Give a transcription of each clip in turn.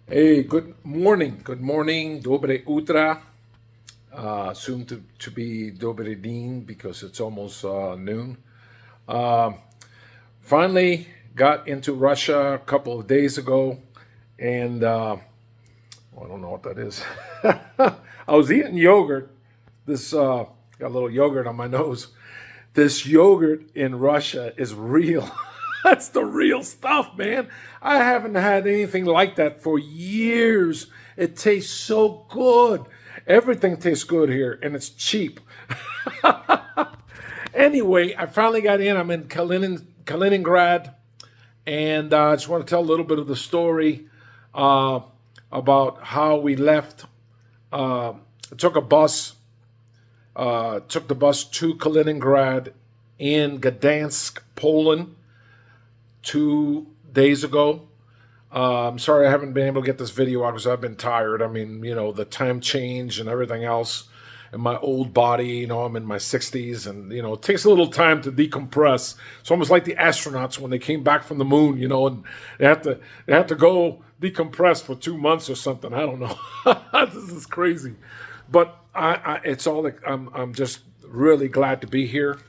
Hey, good morning. Good morning. Dobre Utra. Soon to be Dobre Din because it's almost noon. Uh, Finally got into Russia a couple of days ago, and I don't know what that is. I was eating yogurt. This got a little yogurt on my nose. This yogurt in Russia is real. That's the real stuff, man. I haven't had anything like that for years. It tastes so good. Everything tastes good here, and it's cheap. Anyway, I finally got in. I'm in Kaliningrad, and I just want to tell a little bit of the story uh, about how we left. I took a bus, took the bus to Kaliningrad in Gdansk, Poland, 2 days ago. I'm sorry I haven't been able to get this video out because I've been tired. I mean, the time change and everything else. And my old body, I'm in my 60s, and it takes a little time to decompress. It's almost like the astronauts when they came back from the moon, and they have to go decompress for 2 months or something. I don't know. This is crazy, but it's all like I'm just really glad to be here,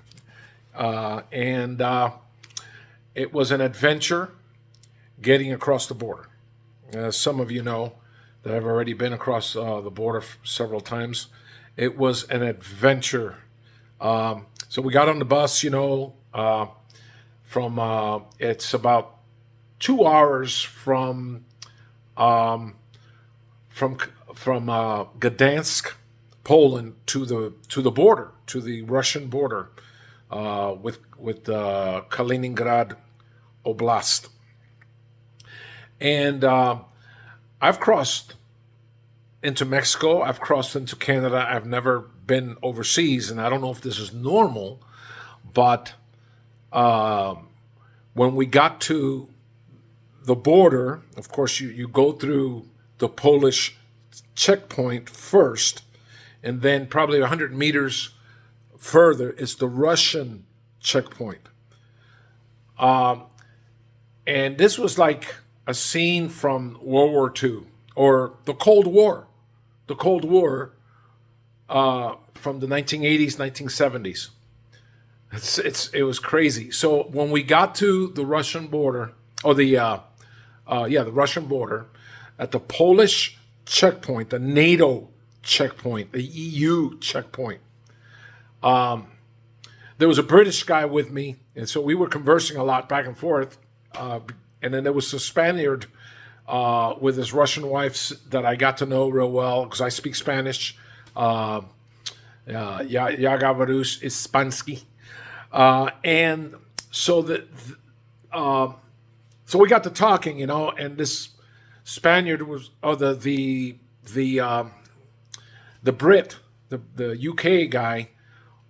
and it was an adventure getting across the border. As some of you know that I've already been across the border several times. It was an adventure. So we got on the bus, from it's about 2 hours um, from Gdansk, Poland, to the border, to the Russian border with Kaliningrad Oblast, and I've crossed into Mexico. I've crossed into Canada. I've never been overseas, and I don't know if this is normal, but when we got to the border, of course, you go through the Polish checkpoint first, and then probably 100 meters further is the Russian checkpoint. And this was like a scene from World War II or the Cold War. The Cold War from the 1980s, 1970s. It was crazy. So when we got to the Russian border, or the Russian border, at the Polish checkpoint, the NATO checkpoint, the EU checkpoint, there was a British guy with me, and so we were conversing a lot back and forth. And then there was a Spaniard with his Russian wife that I got to know real well because I speak Spanish. Ya говорю испанский. And so so we got to talking, and this Spaniard was, the Brit, the UK guy,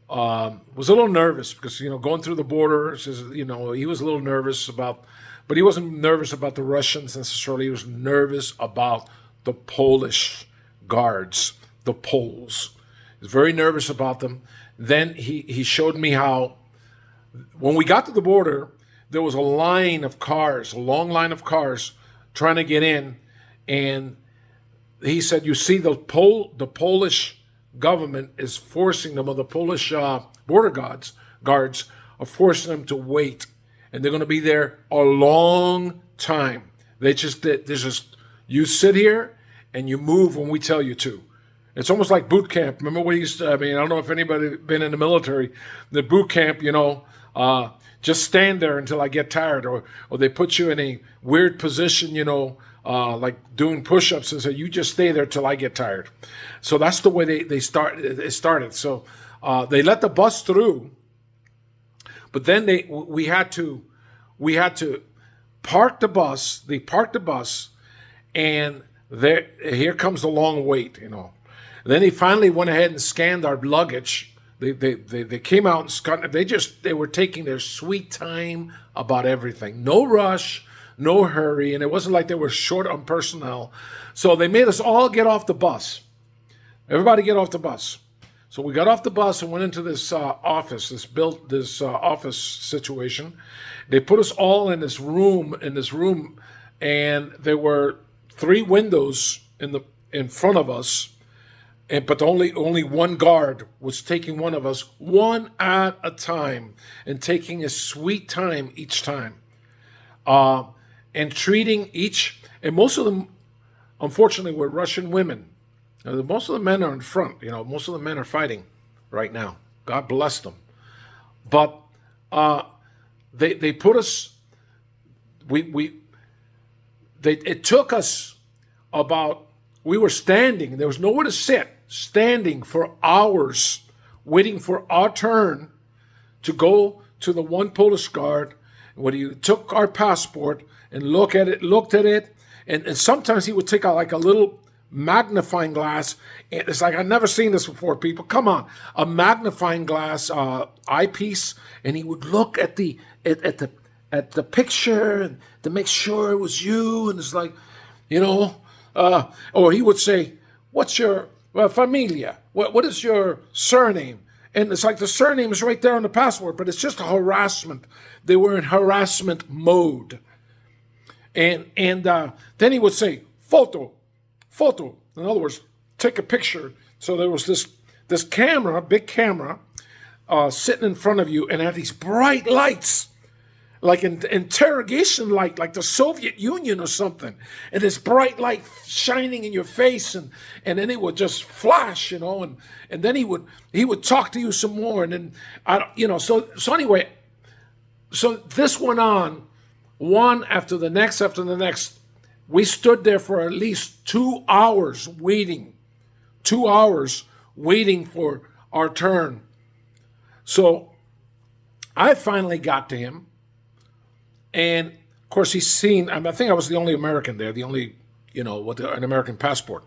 was a little nervous because going through the border, he was a little nervous about, but he wasn't nervous about the Russians necessarily. He was nervous about the Polish guards, the Poles. He was very nervous about them. Then he showed me how when we got to the border, there was a line of cars, a long line of cars trying to get in, and he said, "You see, the Polish government is forcing them, or the Polish border guards are forcing them to wait, and they're going to be there a long time. There's just you sit here and you move when we tell you to. It's almost like boot camp. Remember we used to? I mean, I don't know if anybody been in the military. The boot camp, just stand there until I get tired, or they put you in a weird position, like doing push-ups, and say you just stay there till I get tired. So that's the way it started. So they let the bus through, but then we had to park the bus. They parked the bus, and here comes the long wait. Then they finally went ahead and scanned our luggage. They came out and scanned. They were taking their sweet time about everything. No rush, no hurry, and it wasn't like they were short on personnel. So they made us all get off the bus. Everybody get off the bus. So we got off the bus and went into this office, this office situation. They put us all in this room, and there were three windows in front of us, but only one guard was taking one of us one at a time and taking a sweet time each time, and treating each. And most of them, unfortunately, were Russian women. Now, most of the men are in front. Most of the men are fighting right now. God bless them. But they put us. It took us about. We were standing. There was nowhere to sit. Standing for hours, waiting for our turn to go to the one Polish guard. When he took our passport and looked at it, and sometimes he would take out like a little magnifying glass. It's like, I've never seen this before, people. Come on. A magnifying glass eyepiece, and he would look at the picture and to make sure it was you, and it's like, or he would say, what's your familia? What is your surname? And it's like the surname is right there on the passport, but it's just a harassment. They were in harassment mode. And then he would say, photo. In other words, take a picture. So there was this camera, big camera, sitting in front of you, and had these bright lights, like an interrogation light, like the Soviet Union or something. And this bright light shining in your face, and then it would just flash, and then he would talk to you some more, and then so anyway, so this went on, one after the next. We stood there for at least 2 hours waiting. 2 hours waiting for our turn. So I finally got to him. And of course, he's seen, I think I was the only American there, the only, with an American passport.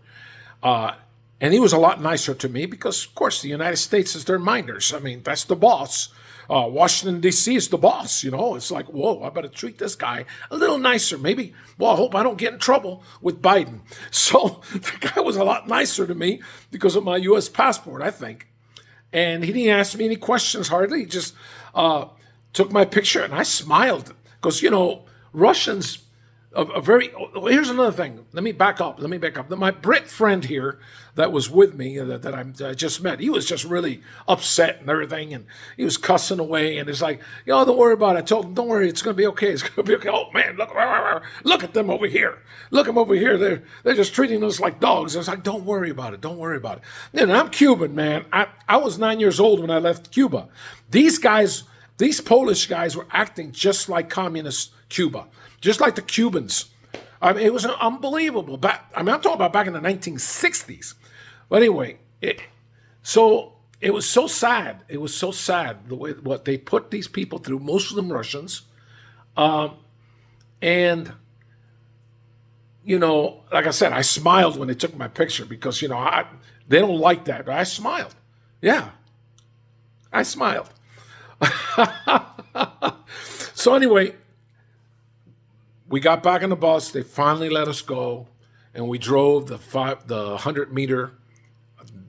And he was a lot nicer to me because, of course, the United States is their minders. I mean, that's the boss. Washington, D.C. is the boss, It's like, whoa, I better treat this guy a little nicer. Maybe, I hope I don't get in trouble with Biden. So the guy was a lot nicer to me because of my U.S. passport, I think. And he didn't ask me any questions hardly. He just took my picture, and I smiled. Because, Russians are very... Here's another thing. Let me back up. My Brit friend here that was with me, that I just met, he was just really upset and everything, and he was cussing away, and it's like, don't worry about it. I told him, don't worry, it's going to be okay. It's going to be okay. Oh, man, look at them over here. Look at them over here. They're just treating us like dogs. I was like, don't worry about it. Don't worry about it. And I'm Cuban, man. I was 9 years old when I left Cuba. These Polish guys were acting just like communist Cuba, just like the Cubans. I mean, it was unbelievable. I'm talking about back in the 1960s. But anyway, it was so sad. It was so sad the way what they put these people through. Most of them Russians, and like I said, I smiled when they took my picture because they don't like that. But I smiled. Yeah, I smiled. So anyway, we got back on the bus. They finally let us go, and we drove the 100-meter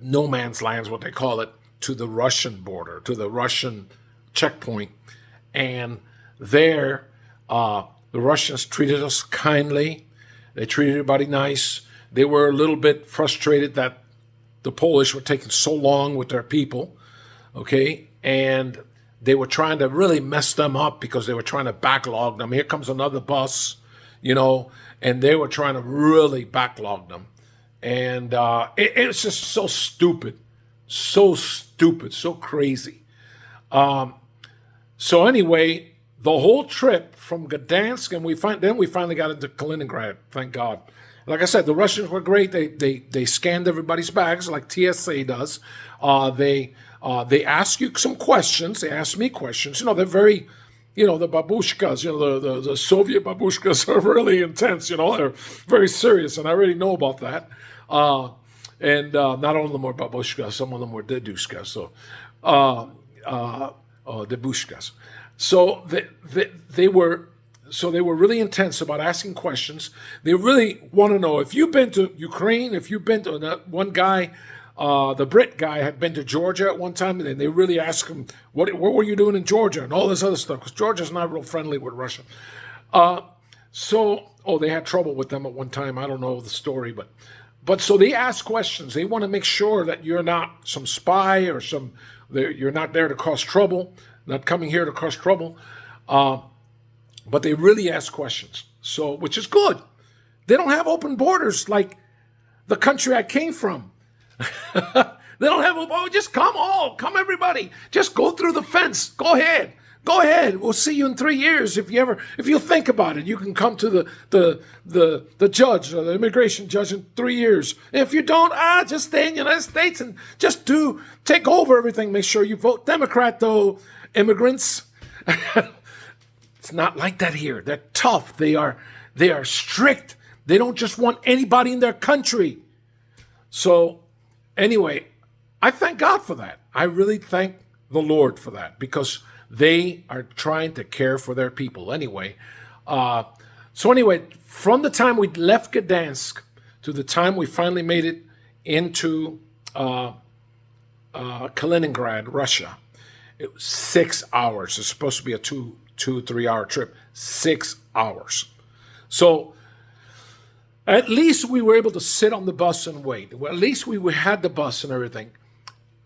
no man's land, is what they call it, to the Russian border, to the Russian checkpoint. And there, the Russians treated us kindly. They treated everybody nice. They were a little bit frustrated that the Polish were taking so long with their people, okay? And they were trying to really mess them up because they were trying to backlog them. Here comes another bus, and they were trying to really backlog them. And it's just so stupid, so crazy. So anyway, the whole trip from Gdansk, and we finally got into Kaliningrad, thank God. Like I said, the Russians were great. They scanned everybody's bags like TSA does. They ask you some questions. They ask me questions. They're very, the babushkas, the Soviet babushkas are really intense. They're very serious, and I already know about that. And not all of them were babushkas. Some of them were dedushkas. So, debushkas. So they were really intense about asking questions. They really want to know if you've been to Ukraine, if you've been to that one guy. The Brit guy had been to Georgia at one time, and they really asked him, what were you doing in Georgia, and all this other stuff, because Georgia's not real friendly with Russia. So, oh, they had trouble with them at one time. I don't know the story, but so they ask questions. They want to make sure that you're not some spy or you're not there to cause trouble, not coming here to cause trouble. But they really ask questions. So, which is good. They don't have open borders like the country I came from. They don't have, oh, just come everybody. Just go through the fence. Go ahead. Go ahead. We'll see you in 3 years. If you think about it, you can come to the judge, or the immigration judge in 3 years. If you don't, just stay in the United States and just take over everything. Make sure you vote Democrat, though, immigrants. It's not like that here. They're tough. They are strict. They don't just want anybody in their country. So anyway, I thank God for that. I really thank the Lord for that, because they are trying to care for their people anyway. So anyway, from the time we left Gdansk to the time we finally made it into Kaliningrad, Russia, it was 6 hours. It's supposed to be a 3 hour trip. 6 hours. So at least we were able to sit on the bus and wait. Well, at least we had the bus and everything.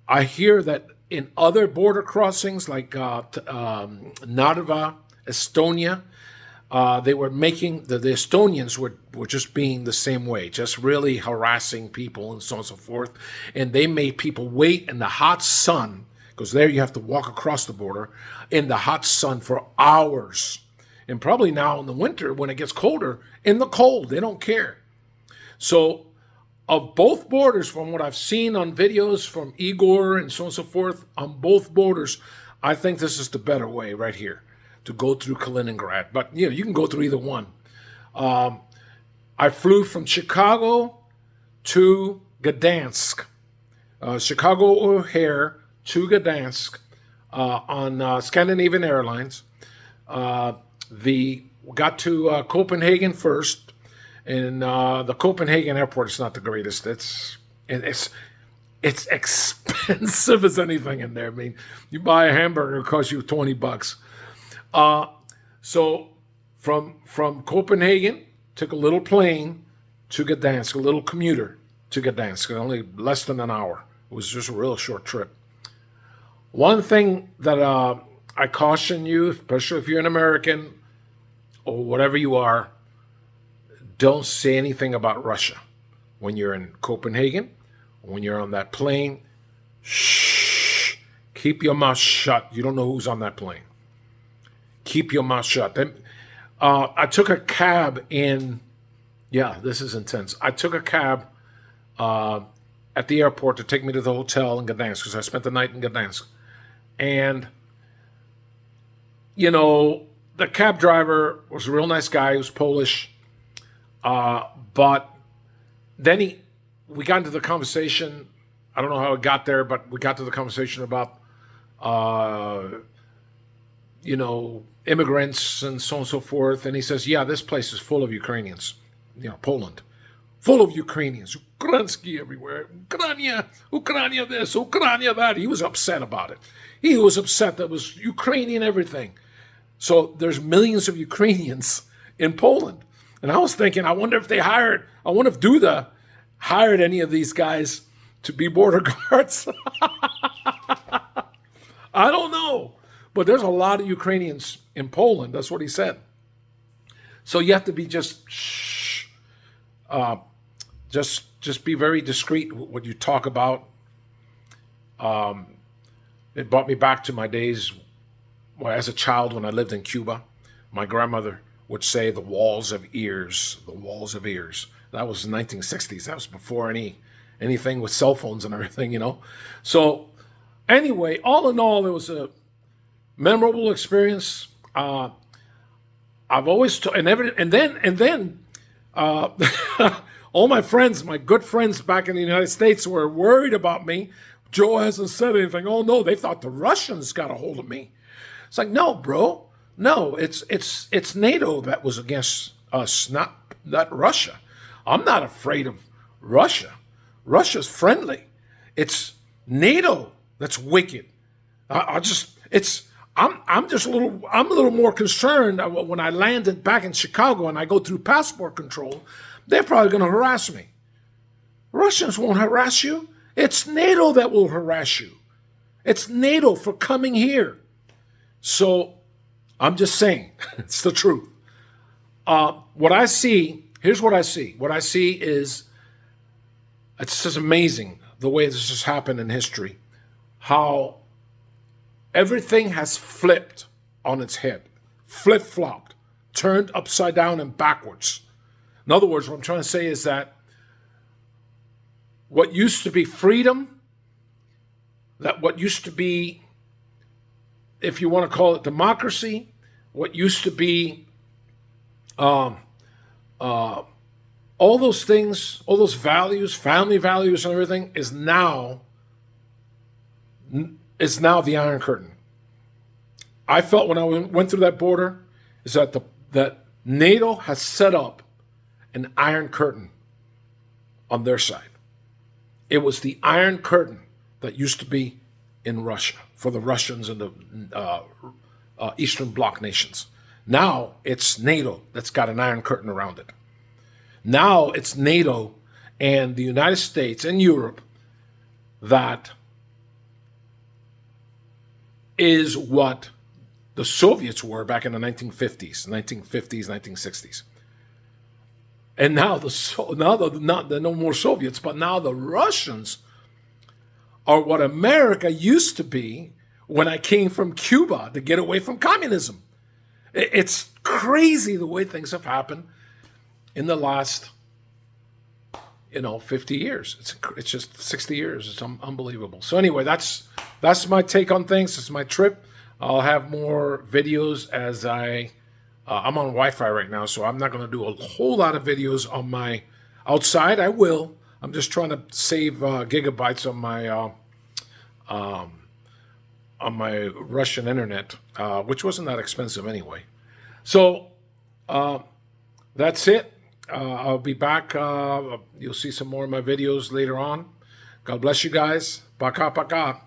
I hear that in other border crossings like Narva, Estonia, they were making, the Estonians were just being the same way, just really harassing people and so on and so forth. And they made people wait in the hot sun, because there you have to walk across the border, in the hot sun for hours. And probably now in the winter, when it gets colder, in the cold, they don't care. So of both borders, from what I've seen on videos from Igor and so on and so forth, on both borders, I think this is the better way right here, to go through Kaliningrad. But, you can go through either one. I flew from Chicago to Gdansk. Chicago O'Hare to Gdansk on Scandinavian Airlines. Got to Copenhagen first. And the Copenhagen airport is not the greatest. It's expensive as anything in there. I mean, you buy a hamburger, it costs you $20. So from Copenhagen, took a little plane to Gdansk, a little commuter to Gdansk, only less than an hour. It was just a real short trip. One thing that I caution you, especially if you're an American or whatever you are, don't say anything about Russia when you're in Copenhagen, when you're on that plane. Shh. Keep your mouth shut. You don't know who's on that plane. Keep your mouth shut. Then, I took a cab in. Yeah, this is intense. I took a cab at the airport to take me to the hotel in Gdansk, because I spent the night in Gdansk. And, the cab driver was a real nice guy. He was Polish. But then we got into the conversation. I don't know how it got there, but we got to the conversation about, immigrants and so on and so forth. And he says, yeah, this place is full of Ukrainians, Poland, full of Ukrainians, Ukrainsky everywhere, Ukraine this, Ukraine that. He was upset about it. He was upset that it was Ukrainian everything. So there's millions of Ukrainians in Poland. And I was thinking, I wonder if Duda hired any of these guys to be border guards. I don't know. But there's a lot of Ukrainians in Poland. That's what he said. So you have to be just be very discreet what you talk about. It brought me back to my days as a child when I lived in Cuba. My grandmother would say the walls of ears. That was the 1960s. That was before anything with cell phones and everything, So anyway, all in all, it was a memorable experience. I've always and then all my friends, my good friends back in the United States, were worried about me. Joe hasn't said anything. Oh no, they thought the Russians got a hold of me. It's like, no, bro. No, it's NATO that was against us, not Russia. I'm not afraid of Russia. Russia's friendly. It's NATO that's wicked. I'm just I'm a little more concerned when I landed back in Chicago and I go through passport control. They're probably going to harass me. Russians won't harass you. It's NATO that will harass you. It's NATO for coming here. So I'm just saying, it's the truth. What I see, here's what I see. What I see is, it's just amazing the way this has happened in history. How everything has flipped on its head, flip-flopped, turned upside down and backwards. In other words, what I'm trying to say is that what used to be freedom, that what used to be, if you want to call it democracy, what used to be all those things, all those values, family values and everything is now the Iron Curtain. I felt when I went through that border is that that NATO has set up an Iron Curtain on their side. It was the Iron Curtain that used to be in Russia for the Russians and the Eastern Bloc nations. Now it's NATO that's got an Iron Curtain around it. Now it's NATO and the United States and Europe that is what the Soviets were back in the 1950s, 1960s. And now they're no more Soviets, but now the Russians are what America used to be when I came from Cuba to get away from communism. It's crazy the way things have happened in the last, 50 years. It's just 60 years. It's unbelievable. So anyway, that's my take on things. It's my trip. I'll have more videos as I'm on Wi-Fi right now, so I'm not going to do a whole lot of videos on my outside. I will. I'm just trying to save gigabytes on my Russian internet, which wasn't that expensive anyway. So that's it. I'll be back. You'll see some more of my videos later on. God bless you guys. Пока-пока.